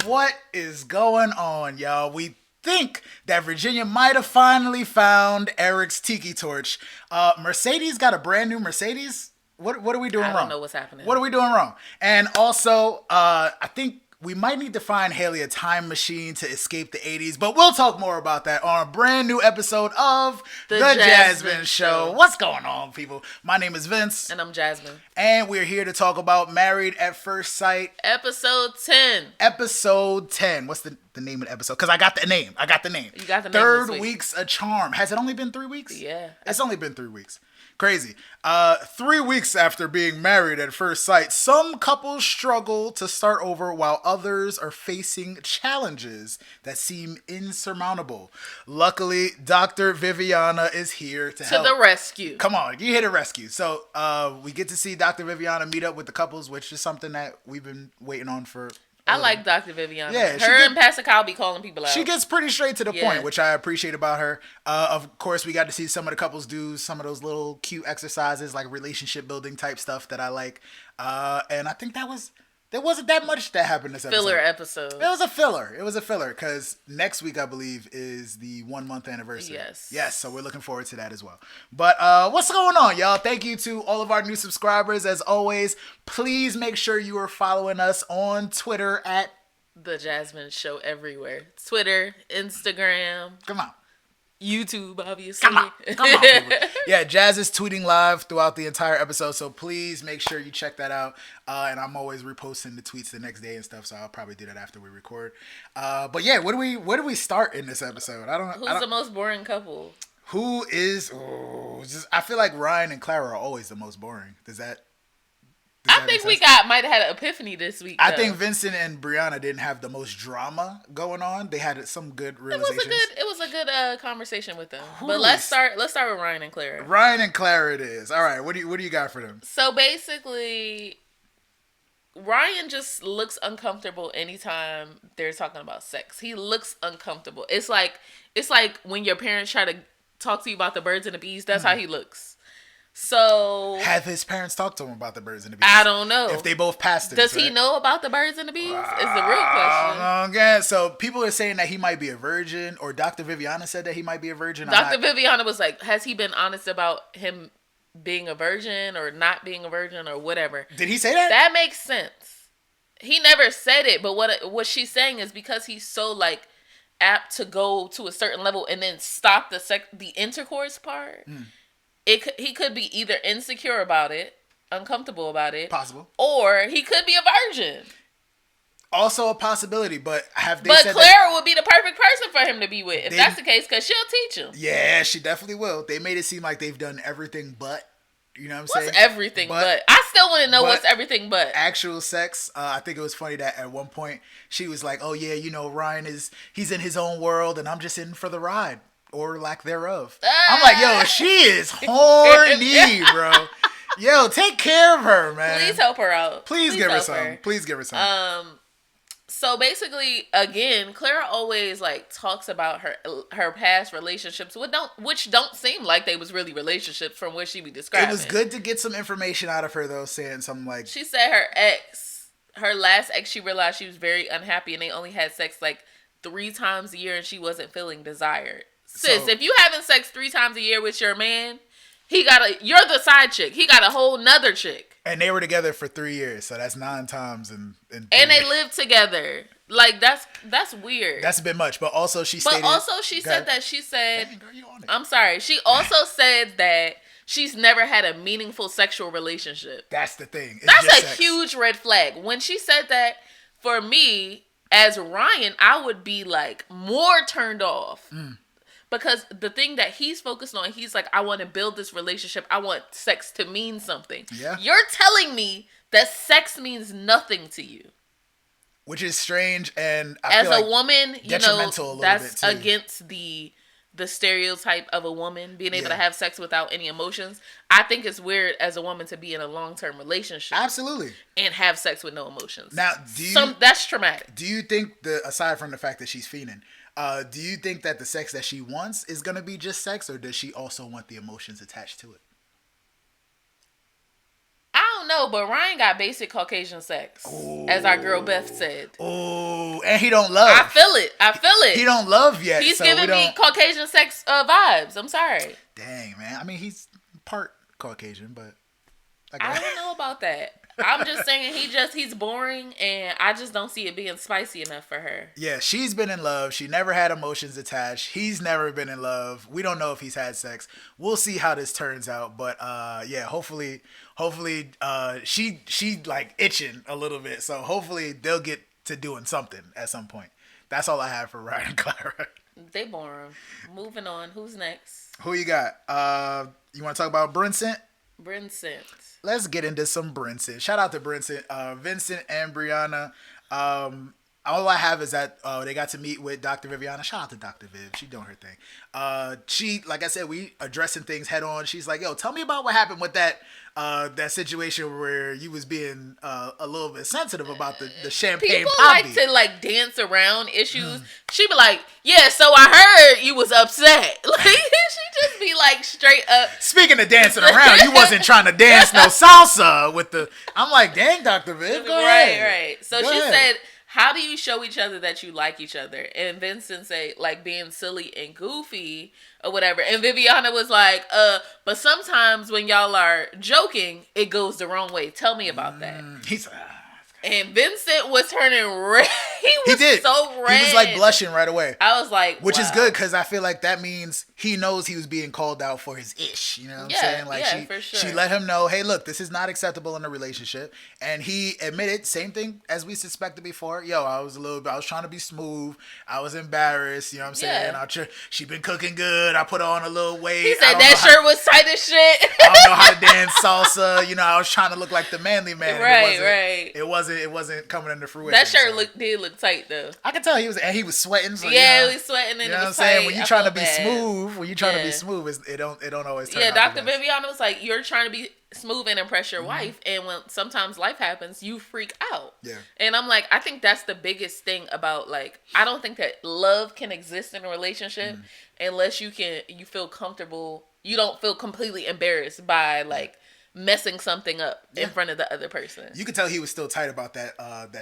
What is going on, y'all? We think that Virginia might have finally found Eric's tiki torch. Mercedes got a brand new Mercedes. What are we doing wrong? I don't know what's happening. What are we doing wrong? And also, I think we might need to find Haley a time machine to escape the 80s, but we'll talk more about that on a brand new episode of The Jasmyne Show. What's going on, people? My name is Vince. And I'm Jasmine. And we're here to talk about Married at First Sight. Episode 10. Episode 10. What's the name of the episode? Because I got the name. You got the name Third Week's a Charm. Has it only been 3 weeks? Yeah. It's only been 3 weeks. Crazy. 3 weeks after being married at first sight, some couples struggle to start over while others are facing challenges that seem insurmountable. Luckily, Dr. Viviana is here to help. To the rescue. Come on, you hit a rescue. So we get to see Dr. Viviana meet up with the couples, which is something that we've been waiting on for. I like Dr. Viviana. Yeah, and Pastor Kyle be calling people out. She gets pretty straight to the point, which I appreciate about her. Of course, we got to see some of the couples do some of those little cute exercises, like relationship building type stuff that I like. And I think there wasn't that much that happened this episode. Filler episode. It was a filler because next week, I believe, is the 1 month anniversary. Yes. So we're looking forward to that as well. But what's going on, y'all? Thank you to all of our new subscribers. As always, please make sure you are following us on Twitter at The Jasmine Show everywhere. Twitter, Instagram. Come on. YouTube, obviously. Come on, people. Yeah, Jazz is tweeting live throughout the entire episode, so please make sure you check that out. And I'm always reposting the tweets the next day and stuff, so I'll probably do that after we record. But yeah, where do we start in this episode? Who's the most boring couple? Who is? I feel like Ryan and Clara are always the most boring. I think we might have had an epiphany this week. I think Vincent and Brianna didn't have the most drama going on. They had some good realizations. It was a good conversation with them. But let's start with Ryan and Clara. Ryan and Clara it is. All right, what do you got for them? So basically, Ryan just looks uncomfortable anytime they're talking about sex. He looks uncomfortable. It's like when your parents try to talk to you about the birds and the bees. That's how he looks. So have his parents talked to him about the birds and the bees? I don't know. If they both pastors. Does he know about the birds and the bees? Is the real question. Okay, so people are saying that he might be a virgin, or Dr. Viviana said that he might be a virgin. Dr. Viviana was like, has he been honest about him being a virgin or not being a virgin or whatever? Did he say that? That makes sense. He never said it, but what she's saying is because he's so like apt to go to a certain level and then stop the intercourse part. He could be either insecure about it, uncomfortable about it, possible, or he could be a virgin. Also a possibility, but have they? But said Clara would be the perfect person for him to be with if that's the case, because she'll teach him. Yeah, she definitely will. They made it seem like they've done everything, but you know what I'm saying? What's everything but? I still want to know what's everything but actual sex. I think it was funny that at one point she was like, "Oh yeah, you know, Ryan he's in his own world, and I'm just in for the ride." Or lack thereof. I'm like, yo, she is horny, bro. Yo, take care of her, man. Please help her out. Please give her some. Please give her some. So basically, again, Clara always like talks about her past relationships, which don't seem like they was really relationships from what she be describing. It was good to get some information out of her though, saying something like she said her last ex, she realized she was very unhappy, and they only had sex like 3 times a year, and she wasn't feeling desired. Sis, if you having sex 3 times a year with your man, you're the side chick. He got a whole nother chick. And they were together for 3 years, so that's 9 times and they lived together. Like that's weird. That's a bit much. But also she said Dang, girl, you on it. I'm sorry. She also said that she's never had a meaningful sexual relationship. That's the thing. That's a huge red flag. When she said that, for me, as Ryan, I would be like more turned off. Because the thing that he's focused on, he's like, I want to build this relationship. I want sex to mean something. Yeah. You're telling me that sex means nothing to you. Which is strange, and I feel like a woman, you know, that's bit too. Against the stereotype of a woman being able to have sex without any emotions. I think it's weird as a woman to be in a long-term relationship. Absolutely. And have sex with no emotions. Now, that's traumatic. Do you think aside from the fact that she's fiending, do you think that the sex that she wants is going to be just sex, or does she also want the emotions attached to it? I don't don't know, but Ryan got basic Caucasian sex, as our girl Beth said. Oh, and he don't love. I feel it. He don't love yet. He's giving me Caucasian sex vibes. I'm sorry. Dang, man. I mean, he's part Caucasian, but I don't know about that. I'm just saying he's boring, and I just don't see it being spicy enough for her. Yeah, she's been in love. She never had emotions attached. He's never been in love. We don't know if he's had sex. We'll see how this turns out. But yeah, hopefully, she like itching a little bit. So hopefully they'll get to doing something at some point. That's all I have for Ryan and Clara. They boring. Moving on. Who's next? Who you got? You want to talk about Brinson? Brinson. Let's get into some Brinson. Shout out to Brinson, Vincent and Brianna. All I have is that they got to meet with Dr. Viviana. Shout out to Dr. Viv. She doing her thing. She, like I said, we addressing things head on. She's like, yo, tell me about what happened with that situation where you was being a little bit sensitive about the champagne People poppy. like to like dance around issues. She be like, yeah, so I heard you was upset. Like, she just be like straight up. Speaking of dancing around, you wasn't trying to dance no salsa with the... I'm like, dang, Dr. Viv, go ahead. Right. So she said, how do you show each other that you like each other? And Vincent say, like, being silly and goofy or whatever. And Viviana was like, but sometimes when y'all are joking, it goes the wrong way. Tell me about that. He's... And Vincent was turning red. He did. So red. He was like blushing right away. I was like, which is good because I feel like that means he knows he was being called out for his ish. You know what I'm saying? Like for sure. She let him know, hey, look, this is not acceptable in a relationship. And he admitted, same thing as we suspected before. Yo, I was trying to be smooth. I was embarrassed. You know what I'm saying? She been cooking good. I put on a little weight. He said that shirt was tight as shit. I don't know how to dance salsa. You know, I was trying to look like the manly man. Right. It wasn't coming into fruition. That shirt did look tight though. I could tell he was sweating. So, he was sweating and you know it what I'm was saying? tight. When you're trying to be smooth, it don't always turn out. Yeah, Dr. Viviana was like, you're trying to be smooth and impress your wife, and when sometimes life happens, you freak out. Yeah. And I'm like, I think that's the biggest thing about, like, I don't think that love can exist in a relationship unless you feel comfortable. You don't feel completely embarrassed by like messing something up in front of the other person. You could tell he was still tight about that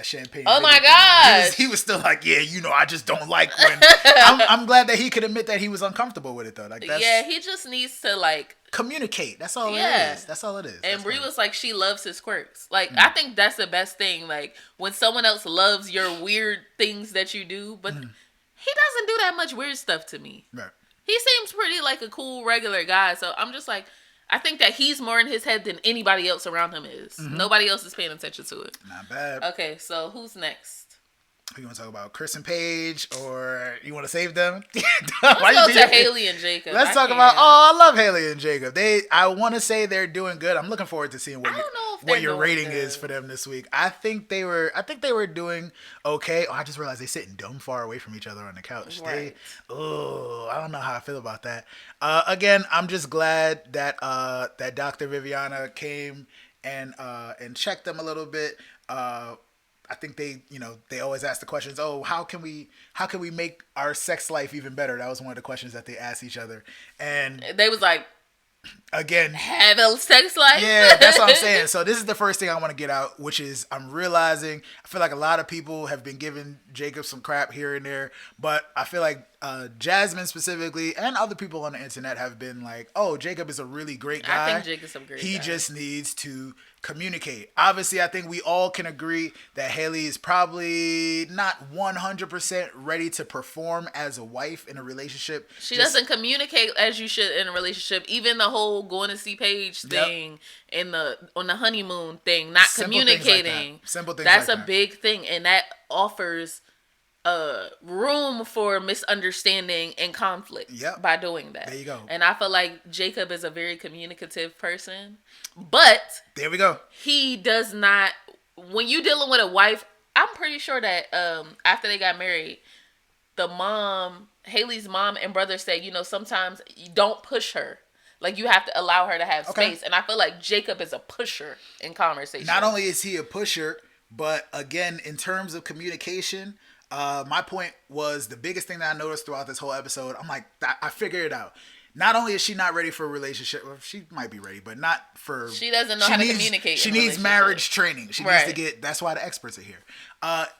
champagne. Oh my gosh. He was still like, yeah, I just don't like when... I'm glad that he could admit that he was uncomfortable with it though. Like, he just needs to like... communicate. That's all it is. That's all it is. And Brie was like, she loves his quirks. Like, I think that's the best thing. Like, when someone else loves your weird things that you do, but he doesn't do that much weird stuff to me. Right. He seems pretty like a cool, regular guy. So I'm just like... I think that he's more in his head than anybody else around him is. Nobody else is paying attention to it. Not bad. Okay, so who's next? Who you want to talk about? Chris and Paige, or you want to save them? Let's go to Haley and Jacob. Let's talk about. Oh, I love Haley and Jacob. I want to say they're doing good. I'm looking forward to seeing what your rating is for them this week. I think they were doing okay. Oh, I just realized they're sitting dumb far away from each other on the couch. Right. I don't know how I feel about that. Again, I'm just glad that that Dr. Viviana came and checked them a little bit. I think they always ask the questions, oh, how can we make our sex life even better? That was one of the questions that they asked each other. And they was like, again, have a sex life? Yeah, that's what I'm saying. So this is the first thing I want to get out, which is I'm realizing, I feel like a lot of people have been giving Jacob some crap here and there, but I feel like Jasmine specifically and other people on the internet have been like, oh, Jacob is a really great guy. I think Jacob's a great guy. He just needs to communicate. Obviously, I think we all can agree that Haley is probably not 100% ready to perform as a wife in a relationship. She doesn't communicate as you should in a relationship. Even the whole going to see Paige thing and on the honeymoon thing, not communicating. Simple things That's like a that. big thing, and that offers room for misunderstanding and conflict by doing that. There you go. And I feel like Jacob is a very communicative person, but there we go. He does not. When you dealing with a wife, I'm pretty sure that after they got married, Haley's mom and brother said, sometimes you don't push her. Like, you have to allow her to have space. And I feel like Jacob is a pusher in conversation. Not only is he a pusher, but again, in terms of communication, my point was the biggest thing that I noticed throughout this whole episode. I'm like, I figured it out. not only is she not ready for a relationship, well, she might be ready, but not for. She doesn't know how to communicate. She needs marriage training. She needs to get. That's why the experts are here.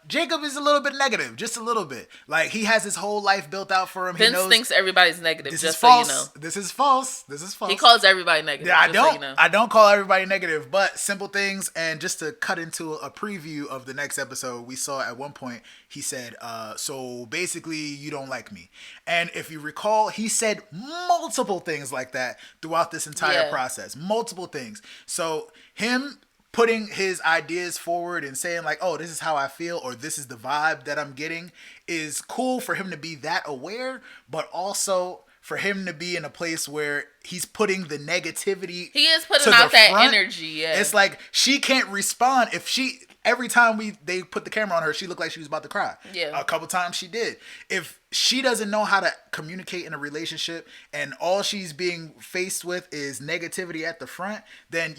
Jacob is a little bit negative, just a little bit. Like he has his whole life built out for him. Vince thinks everybody's negative. This just is false. So you know. This is false. This is false. He calls everybody negative. Yeah, I don't. So you know. I don't call everybody negative, but simple things. And just to cut into a preview of the next episode, we saw at one point he said, "So basically, you don't like me." And if you recall, he said multiple things like that throughout this entire process. Multiple things. So him putting his ideas forward and saying like, oh, this is how I feel, or this is the vibe that I'm getting, is cool for him to be that aware, but also for him to be in a place where he's putting the negativity. He is putting out that front. Energy. Yeah, it's like she can't respond if she. Every time they put the camera on her, she looked like she was about to cry. Yeah. A couple times she did. If she doesn't know how to communicate in a relationship and all she's being faced with is negativity at the front, then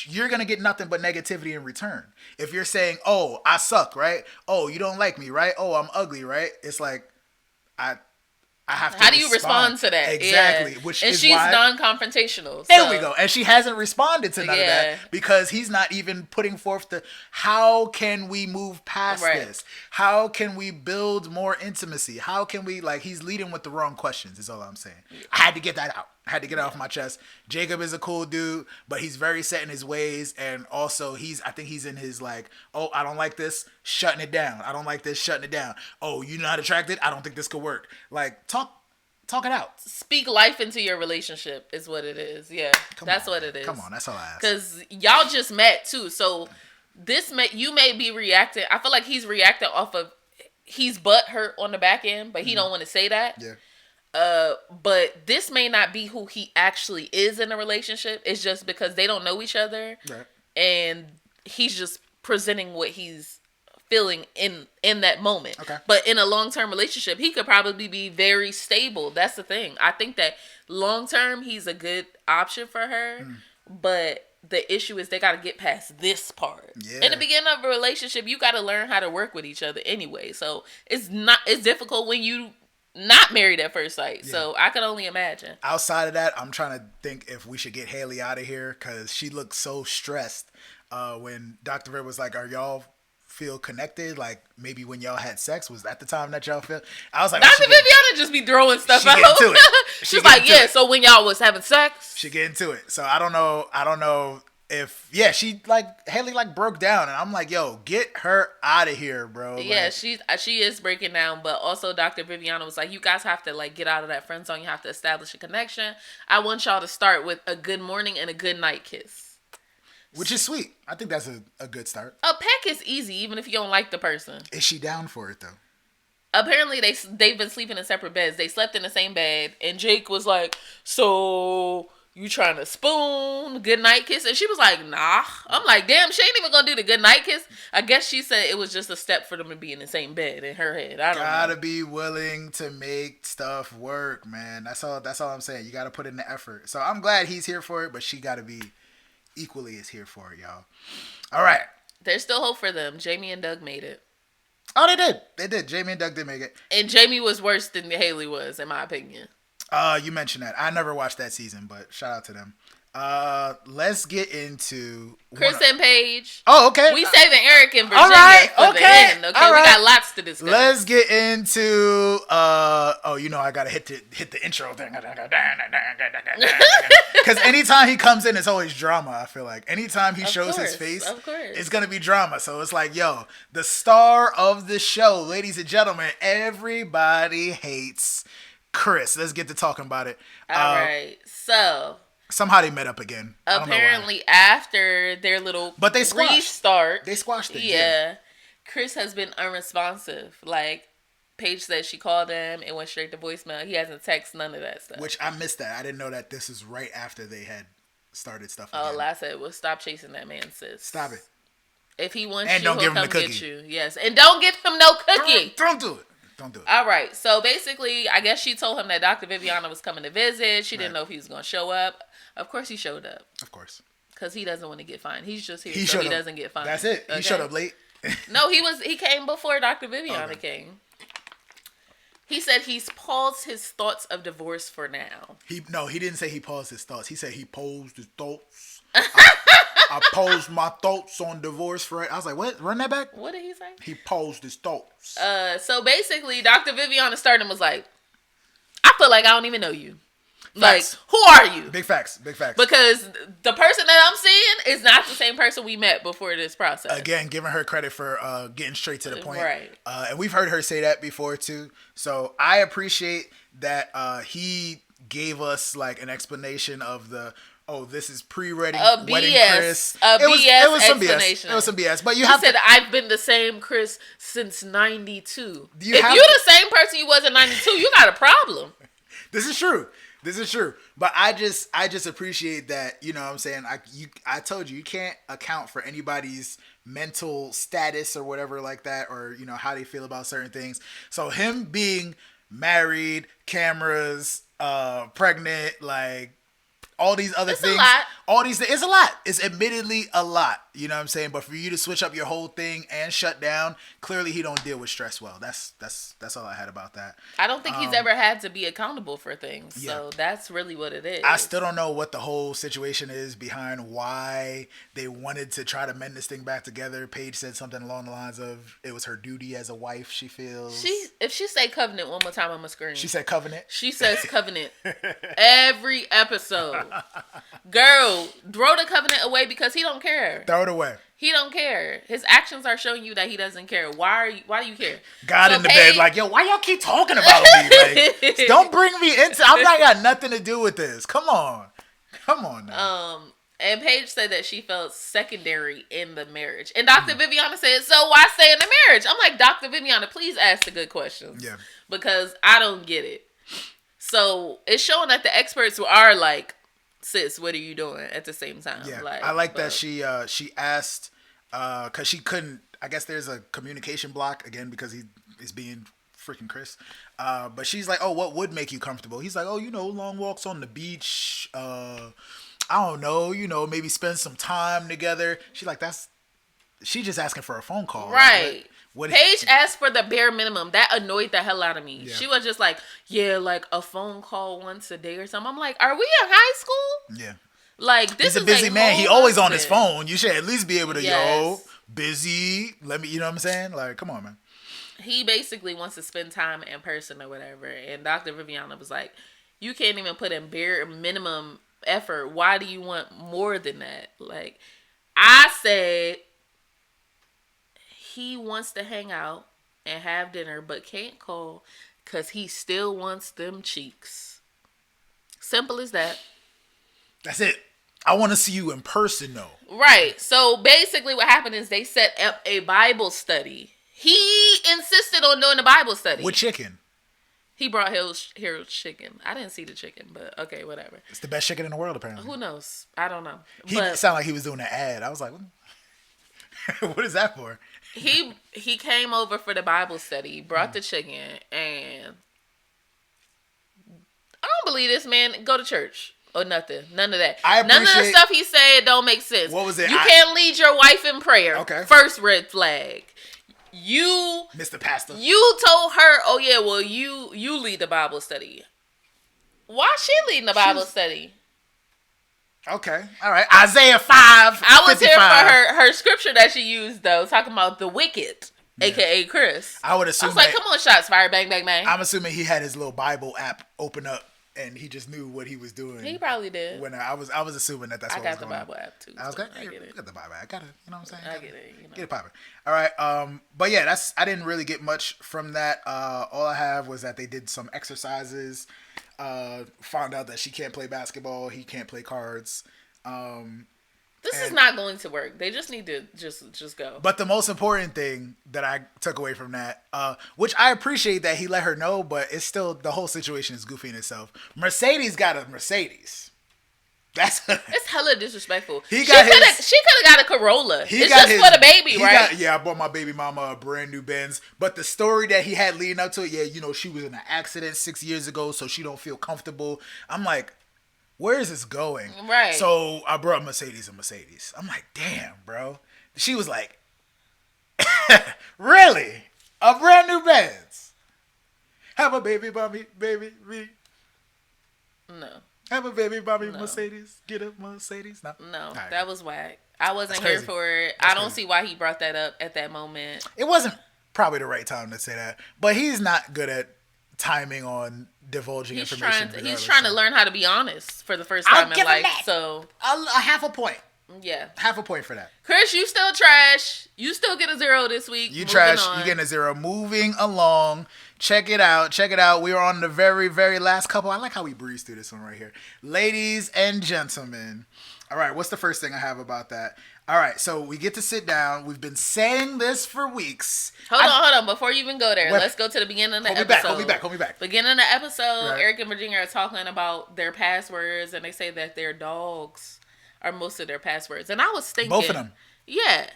you're going to get nothing but negativity in return. If you're saying, oh, I suck, right? Oh, you don't like me, right? Oh, I'm ugly, right? It's like, I have to. How do you respond to that? Exactly. Yeah. Which and is she's why, non-confrontational. there we go. And she hasn't responded to none of Yeah. that because he's not even putting forth the how can we move past this? How can we build more intimacy? How can we he's leading with the wrong questions is all I'm saying. I had to get that out. I had to get it off my chest. Jacob is a cool dude, but he's very set in his ways, and also I think he's in his oh, I don't like this, shutting it down. I don't like this, shutting it down. Oh, you're not attracted? I don't think this could work. Talk it out. Speak life into your relationship is what it is. Yeah, that's what it is. Come on, that's all I ask. Because y'all just met too, so you may be reacting. I feel like he's reacting off of he's butthurt on the back end, but he don't want to say that. Yeah. But this may not be who he actually is in a relationship. It's just because they don't know each other, right? And he's just presenting what he's feeling in that moment. Okay. But in a long-term relationship, he could probably be very stable. That's the thing. I think that long-term, he's a good option for her. But the issue is they got to get past this part. Yeah. In the beginning of a relationship, you got to learn how to work with each other anyway. So it's difficult when you not married at first sight. Yeah. So I can only imagine. Outside of that, I'm trying to think if we should get Haley out of here because she looked so stressed when Dr. Red was like, are y'all feel connected? Like maybe when y'all had sex, was that the time that y'all felt? I was like, Dr. Viviana just be throwing stuff out. Into it. She's like, yeah, so when y'all was having sex. She get into it. So I don't know if she Haley broke down and I'm like, yo, get her out of here, bro. Yeah, she is breaking down, but also Dr. Viviana was like, you guys have to get out of that friend zone. You have to establish a connection. I want y'all to start with a good morning and a good night kiss. Which is sweet. I think that's a good start. A peck is easy, even if you don't like the person. Is she down for it though? Apparently they've been sleeping in separate beds. They slept in the same bed, and Jake was like, so you trying to spoon, good night kiss? And she was like, nah. I'm like, damn, she ain't even gonna do the good night kiss. I guess she said it was just a step for them to be in the same bed in her head. I don't know. Gotta be willing to make stuff work, man. That's all I'm saying. You gotta put in the effort. So I'm glad he's here for it, but she gotta be equally as here for it, y'all. All right. There's still hope for them. Jamie and Doug made it. Oh, they did. They did. Jamie and Doug did make it. And Jamie was worse than Haley was, in my opinion. You mentioned that. I never watched that season, but shout out to them. Let's get into Chris and Paige. Oh, okay. We saving Eric and Virginia all right, for the end. Okay, all right. We got lots to discuss. Let's get into I gotta hit the intro thing. Because anytime he comes in, it's always drama. I feel like anytime he shows his face, it's gonna be drama. So it's like, yo, the star of the show, ladies and gentlemen, everybody hates Chris. Let's get to talking about it. All right, so somehow they met up again. Apparently, after their little restart, they squashed it. Yeah, Chris has been unresponsive. Paige said she called him. It went straight to voicemail. He hasn't texted none of that stuff. Which I missed that. I didn't know that this is right after they had started stuff. All I said was stop chasing that man, sis. Stop it. If he wants and you, don't he'll give him come the cookie. get you. Yes, and don't give him no cookie. Don't do it. Don't do it. All right. So basically, I guess she told him that Dr. Viviana was coming to visit. She didn't know if he was going to show up. Of course he showed up. Of course. Because he doesn't want to get fined. He's just here so he doesn't get fined. That's it. He showed up late. No, he came before Dr. Viviana came. He said he's paused his thoughts of divorce for now. He didn't say he paused his thoughts. He said he posed his thoughts. I posed my thoughts on divorce for it. I was like, what? Run that back? What did he say? He posed his thoughts. So basically, Dr. Viviana Stardom was like, I feel like I don't even know you. Facts. Like, who are you? Big facts. Because the person that I'm seeing is not the same person we met before this process. Again, giving her credit for getting straight to the point. Right. And we've heard her say that before too. So I appreciate that he gave us like an explanation of this is pre-wedding wedding Chris. It was some explanation. BS. It was some BS. But He said, I've been the same Chris since 92. If you're the same person you was in 92, you got a problem. This is true. But I just appreciate that, you know what I'm saying? I told you can't account for anybody's mental status or whatever like that, or, you know, how they feel about certain things. So him being married, cameras, pregnant, like all these other things. It's a lot. It's admittedly a lot. You know what I'm saying? But for you to switch up your whole thing and shut down, clearly he don't deal with stress well. That's all I had about that. I don't think he's ever had to be accountable for things. Yeah. So that's really what it is. I still don't know what the whole situation is behind why they wanted to try to mend this thing back together. Paige said something along the lines of it was her duty as a wife, she feels. If she say covenant one more time on my screen. She said covenant? She says covenant every episode. Girl, throw the covenant away because he don't care. Throw it away. He don't care. His actions are showing you that he doesn't care. Why do you care? God in the bed like, yo, why y'all keep talking about me? Like, don't bring me into. I'm not got nothing to do with this. Come on now. And Paige said that she felt secondary in the marriage. And Dr. Viviana said, so why stay in the marriage? I'm like, Dr. Viviana, please ask the good questions. Yeah. Because I don't get it. So it's showing that the experts are like, sis, what are you doing at the same time? Yeah, I like that she asked because she couldn't. I guess there's a communication block again because he is being freaking Chris. But she's like, oh, what would make you comfortable? He's like, oh, you know, long walks on the beach. I don't know, you know, maybe spend some time together. She's like, she just asking for a phone call, right? Like, what Paige asked for the bare minimum. That annoyed the hell out of me. Yeah. She was just like, yeah, like a phone call once a day or something. I'm like, are we in high school? Yeah. Like, this He's is a busy man. He always husband. on his phone. You should at least be able to, Yes. busy. Let me, you know what I'm saying? Like, come on, man. He basically wants to spend time in person or whatever. And Dr. Viviana was like, you can't even put in bare minimum effort. Why do you want more than that? Like, I said he wants to hang out and have dinner, but can't call because he still wants them cheeks. Simple as that. That's it. I want to see you in person, though. Right. So basically what happened is they set up a Bible study. He insisted on doing the Bible study. With chicken. He brought Harold's chicken. I didn't see the chicken, but okay, whatever. It's the best chicken in the world, apparently. Who knows? I don't know. He sounded like he was doing an ad. I was like, what is that for? He came over for the Bible study, brought the chicken, and I don't believe this man go to church or nothing. None of that. None of the stuff he said don't make sense. What was it? You can't lead your wife in prayer. Okay. First red flag. Mr. Pastor. You told her, oh yeah, well you lead the Bible study. Why she leading the Bible study? Okay. All right. Isaiah 5. I was 55. here for her scripture that she used though, talking about the wicked, aka Chris. I would assume. I was like, come on, shots fired, bang, bang, bang. I'm assuming he had his little Bible app open up and he just knew what he was doing. He probably did. When I was assuming that's what was going on. I got the Bible app too. I was like, I get it. Got the Bible app. I got it. You know what I'm saying? I get it. You know. Get it popping. All right. But yeah, I didn't really get much from that. All I have was that they did some exercises. Found out that she can't play basketball. He can't play cards. This is not going to work. They just need to just go. But the most important thing that I took away from that, which I appreciate that he let her know, but it's still, the whole situation is goofy in itself. Mercedes got a Mercedes. It's hella disrespectful. She could have got a Corolla. It's just for the baby, right? I bought my baby mama a brand new Benz. But the story that he had leading up to it, she was in an accident 6 years ago, so she don't feel comfortable. I'm like, where is this going? Right. So I brought Mercedes a Mercedes. I'm like, damn, bro. She was like, really? A brand new Benz? Have a baby by me, baby me. No. Have a baby by me, No. Mercedes. Get a Mercedes. No, right. that was whack. I wasn't That's here crazy. for it. That's I don't crazy. see why he brought that up at that moment. It wasn't probably the right time to say that, but he's not good at timing on divulging information. He's trying to learn how to be honest for the first time in life. So a half a point. Yeah. Half a point for that. Chris, you still trash. You still get a 0 this week. You trash. You getting a 0. Moving along. Check it out. Check it out. We are on the very, very last couple. I like how we breeze through this one right here. Ladies and gentlemen. All right. What's the first thing I have about that? All right. So we get to sit down. We've been saying this for weeks. Hold on. Before you even go there, let's go to the beginning of the episode. Hold me back. Beginning of the episode, Right. Eric and Virginia are talking about their passwords, and they say that their dogs are most of their passwords. And I was thinking, Both of them. Yeah.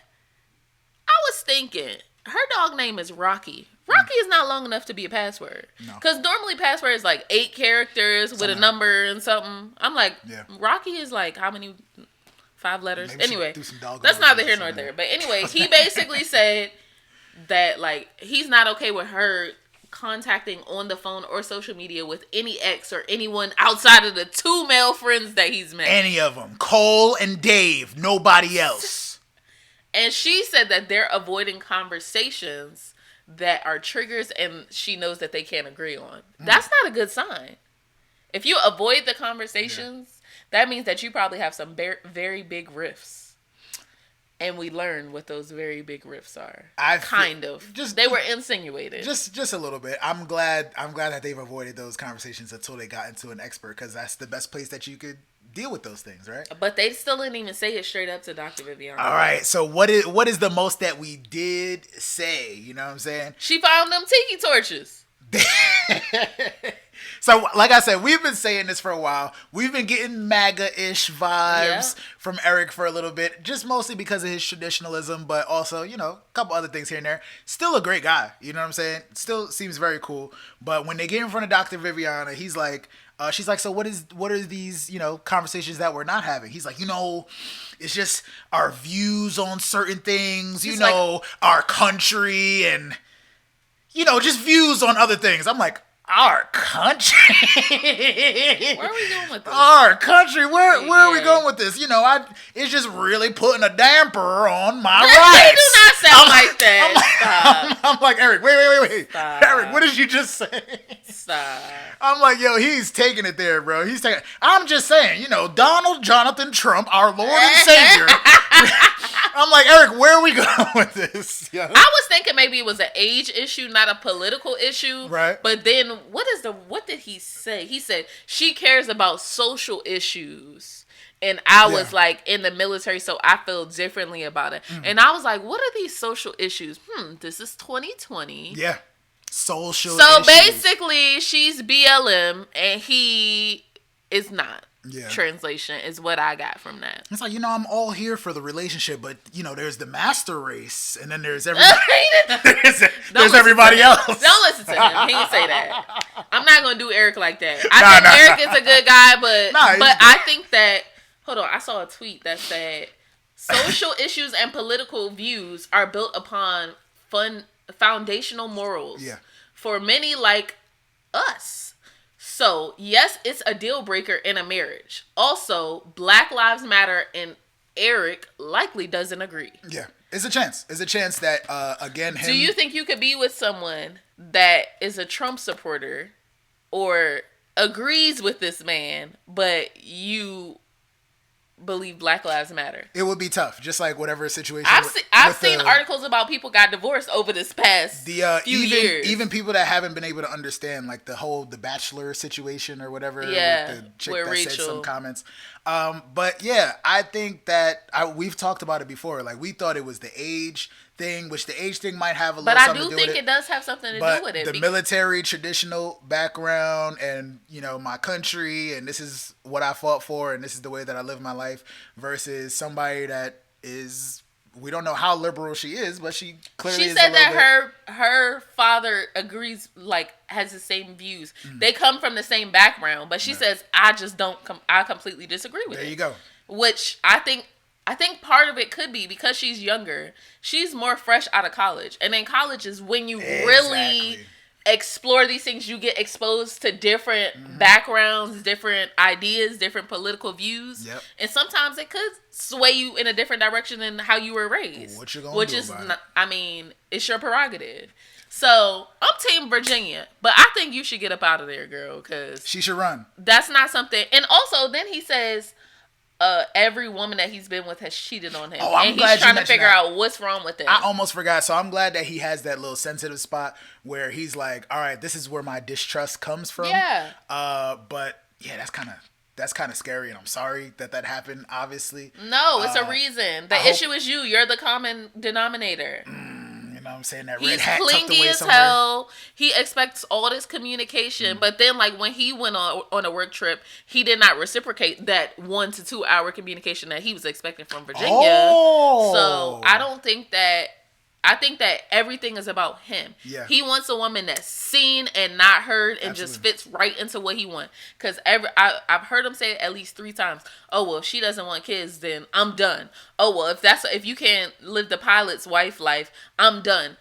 I was thinking, her dog name is Rocky. Rocky is not long enough to be a password. No. Because normally password is like 8 characters with a number and something. I'm like, Rocky is like how many? 5 letters? Maybe anyway, that's neither here nor there. But anyway, he basically said that like he's not okay with her contacting on the phone or social media with any ex or anyone outside of the 2 male friends that he's met. Any of them. Cole and Dave. Nobody else. And she said that they're avoiding conversations that are triggers and she knows that they can't agree on. That's not a good sign. If you avoid the conversations, that means that you probably have some very big riffs. And we learn what those very big riffs are. They were insinuated. Just a little bit. I'm glad that they've avoided those conversations until they got into an expert, because that's the best place that you could deal with those things, right? But they still didn't even say it straight up to Dr. Viviana. All right. So what is the most that we did say? You know what I'm saying? She found them tiki torches. So, like I said, we've been saying this for a while. We've been getting MAGA-ish vibes from Eric for a little bit, just mostly because of his traditionalism, but also, a couple other things here and there. Still a great guy, you know what I'm saying? Still seems very cool. But when they get in front of Dr. Viviana, he's like, she's like, so what are these, conversations that we're not having? He's like, it's just our views on certain things, our country and, just views on other things. I'm like, our country? Where are we going with this? Our country? Where are we going with this? It's just really putting a damper on my rights. You do not sound like that. I'm like, Eric, wait. Stop. Eric, what did you just say? Stop. I'm like, yo, he's taking it there, bro. I'm just saying, Donald Jonathan Trump, our Lord and Savior. I'm like, Eric, where are we going with this? Yo? I was thinking maybe it was an age issue, not a political issue. Right. But then what did he say? He said she cares about social issues. And I was like in the military, so I feel differently about it. And I was like, what are these social issues? This is 2020. Yeah. Social So issues. basically, she's BLM and he is not. Yeah. Translation is what I got from that. It's like, I'm all here for the relationship, but, there's the master race, and then there's everybody, there's everybody else. Don't listen to him. He didn't say that. I'm not going to do Eric like that. I think Eric is a good guy, but I think that, hold on, I saw a tweet that said, social issues and political views are built upon foundational morals for many like us. So, yes, it's a deal breaker in a marriage. Also, Black Lives Matter and Eric likely doesn't agree. Yeah. It's a chance. It's a chance that, again, him... Do you think you could be with someone that is a Trump supporter or agrees with this man, but you believe Black Lives Matter? It would be tough, just like whatever situation. I've seen articles about people got divorced over this past few years. Even people that haven't been able to understand, like the Bachelor situation or whatever. Yeah, with the chick with that Rachel. said some comments. But yeah, I think that we've talked about it before. Like, we thought it was the age thing, which the age thing might have a little something to do with it. But I do think it does have something to do with it. The military traditional background and, my country, and this is what I fought for, and this is the way that I live my life, versus somebody that is, we don't know how liberal she is, but she clearly is. She said that her father agrees, like, has the same views. They come from the same background, but she says, I completely disagree with it. There you go. Which I think part of it could be because she's younger. She's more fresh out of college. And then college is when you really explore these things, you get exposed to different backgrounds, different ideas, different political views. Yep. And sometimes it could sway you in a different direction than how you were raised. What you gonna which do is about not, I mean, it's your prerogative. So, I'm Team Virginia. But I think you should get up out of there, girl, because She should run. that's not something. And also, then he says every woman that he's been with has cheated on him. Oh, I'm and glad he's you trying to mentioned figure that. out what's wrong with it. I almost forgot. So I'm glad that he has that little sensitive spot where he's like, all right, this is where my distrust comes from. Yeah. But yeah, that's kind of scary, and I'm sorry that happened, obviously. No, it's a reason. The issue is you. You're the common denominator. You know what I'm saying? That red He's hat tucked clingy away as somewhere. hell. He expects all this communication, but then, like, when he went on a work trip, he did not reciprocate that 1 to 2 hour communication that he was expecting from Virginia. Oh. So I don't think that. I think that everything is about him. Yeah. He wants a woman that's seen and not heard and Absolutely. just fits right into what he wants. Because I've heard him say it at least 3 times. Oh, well, if she doesn't want kids, then I'm done. Oh, well, if you can't live the pilot's wife life, I'm done.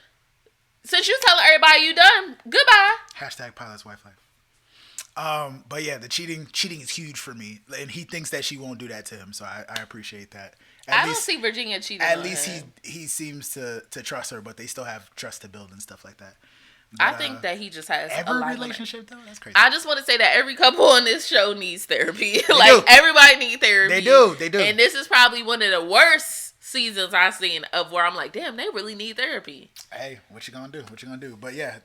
Since you telling everybody you done, goodbye. Hashtag pilot's wife life. But yeah, the cheating is huge for me, and he thinks that she won't do that to him, so I appreciate that. I don't see Virginia cheating. At on least him. he seems to trust her, but they still have trust to build and stuff like that. I think that he just has every a lot relationship though. That's crazy. I just want to say that every couple on this show needs therapy. Like everybody needs therapy. They do. And this is probably one of the worst seasons I've seen of where I'm like, damn, they really need therapy. Hey, what you gonna do? But yeah,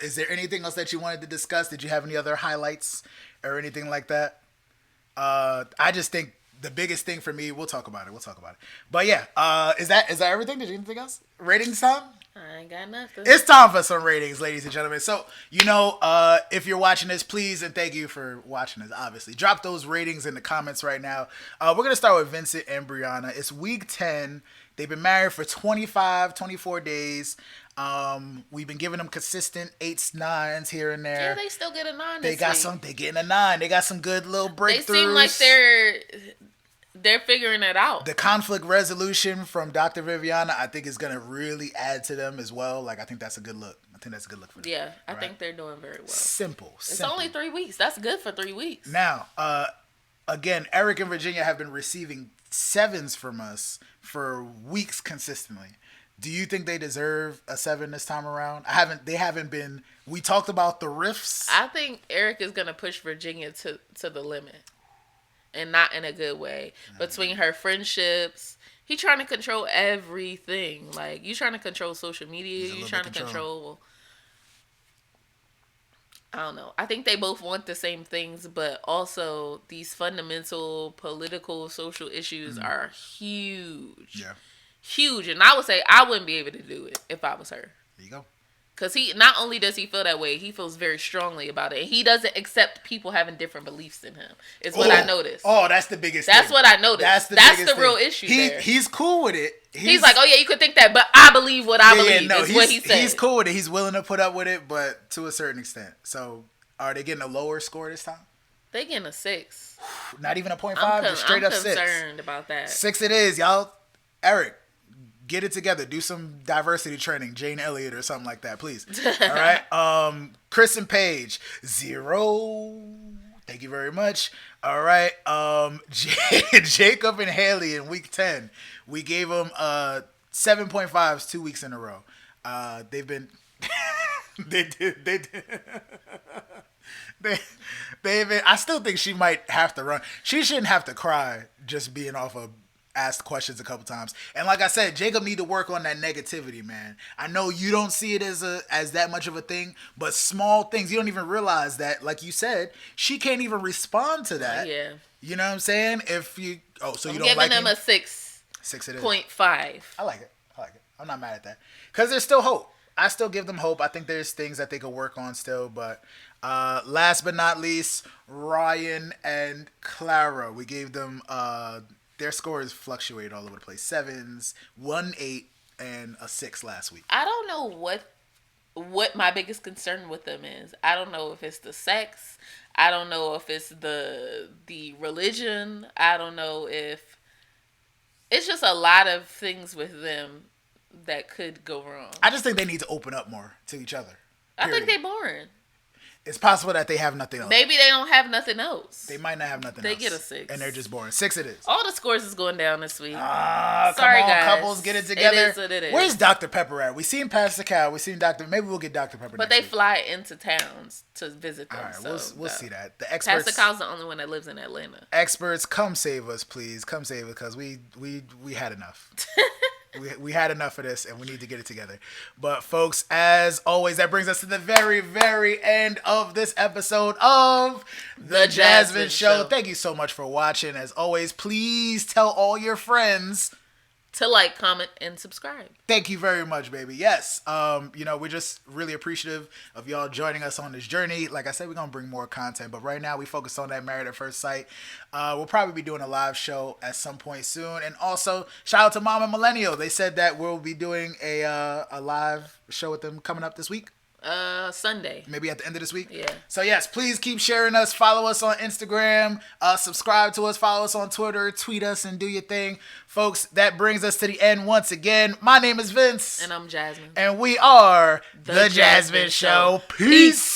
is there anything else that you wanted to discuss? Did you have any other highlights or anything like that? I just think the biggest thing for me, we'll talk about it. But yeah, is that everything? Did you anything else? Ratings time? I ain't got nothing. It's time for some ratings, ladies and gentlemen. So, if you're watching this, please, and thank you for watching this, obviously. Drop those ratings in the comments right now. We're going to start with Vincent and Brianna. It's week 10. They've been married for 24 days. We've been giving them consistent 8s, 9s here and there. Yeah, they still get a 9 They getting a 9. They got some good little breakthroughs. They seem like they're figuring it out. The conflict resolution from Dr. Viviana, I think, is going to really add to them as well. Like, I think that's a good look. For them. Yeah, I think they're doing very well. Simple. It's only 3 weeks. That's good for 3 weeks. Now, again, Eric and Virginia have been receiving 7s from us for weeks consistently. Do you think they deserve a 7 this time around? They haven't been. We talked about the rifts. I think Eric is going to push Virginia to the limit. And not in a good way. Between her friendships. He trying to control everything. Like, you trying to control social media. You trying to control... I don't know. I think they both want the same things, but also these fundamental political, social issues are huge. Yeah. Huge. And I would say I wouldn't be able to do it if I was her. There you go. Because he, not only does he feel that way, he feels very strongly about it. And he doesn't accept people having different beliefs in him. Is what I noticed. Oh, that's the biggest That's thing. what I noticed. That's the real issue there. He's cool with it. He's like, oh yeah, you could think that, but I believe what I believe. Is what he said. He's cool with it. He's willing to put up with it, but to a certain extent. So, are they getting a lower score this time? They getting a 6. Not even a 0.5, just straight up 6. I'm concerned about that. 6 it is, y'all. Eric, get it together. Do some diversity training, Jane Elliott or something like that, please. All right. Chris and Paige, 0. Thank you very much. All right. Jacob and Haley in week 10. We gave them 7.5s 2 weeks in a row. They've been they've been, I still think she might have to run. She shouldn't have to cry just being off of asked questions a couple times. And like I said, Jacob need to work on that negativity, man. I know you don't see it as that much of a thing, but small things, you don't even realize that, like you said, she can't even respond to that. Yeah. You know what I'm saying? If you you don't like I'm giving them a 6. 6 it is. 0.5. I like it. I'm not mad at that. Because there's still hope. I still give them hope. I think there's things that they could work on still, but last but not least, Ryan and Clara. We gave them their scores fluctuate all over the place. 7s, 1 8, and a 6 last week. I don't know what my biggest concern with them is. I don't know if it's the sex. I don't know if it's the religion. I don't know if it's just a lot of things with them that could go wrong. I just think they need to open up more to each other. I think they boring. It's possible that they have nothing else. Maybe they don't have nothing else. They might not have nothing else. They get a 6. And they're just boring. 6 it is. All the scores is going down this week. Sorry, come on, guys. Couples, get it together. It is what it is. Where's Dr. Pepper at? We seen Pastor Cal. We seen Dr. Maybe we'll get Dr. Pepper But next they week. Fly into towns to visit them. All right, so we'll see that. The experts. Pastor Cal's the only one that lives in Atlanta. Experts, come save us, please. Come save us, because we had enough. We had enough of this, and we need to get it together. But, folks, as always, that brings us to the very, very end of this episode of The JasVynce Show. Thank you so much for watching. As always, please tell all your friends to like, comment, and subscribe. Thank you very much, baby. Yes. We're just really appreciative of y'all joining us on this journey. Like I said, we're going to bring more content, but right now we focus on that Married at First Sight. We'll probably be doing a live show at some point soon. And also, shout out to Mom and Millennial. They said that we'll be doing a live show with them coming up this week. Sunday. Maybe at the end of this week? Yeah. So, yes, please keep sharing us. Follow us on Instagram. Subscribe to us. Follow us on Twitter. Tweet us and do your thing. Folks, that brings us to the end once again. My name is Vince. And I'm Jasmine. And we are The JasVynce Show. Peace.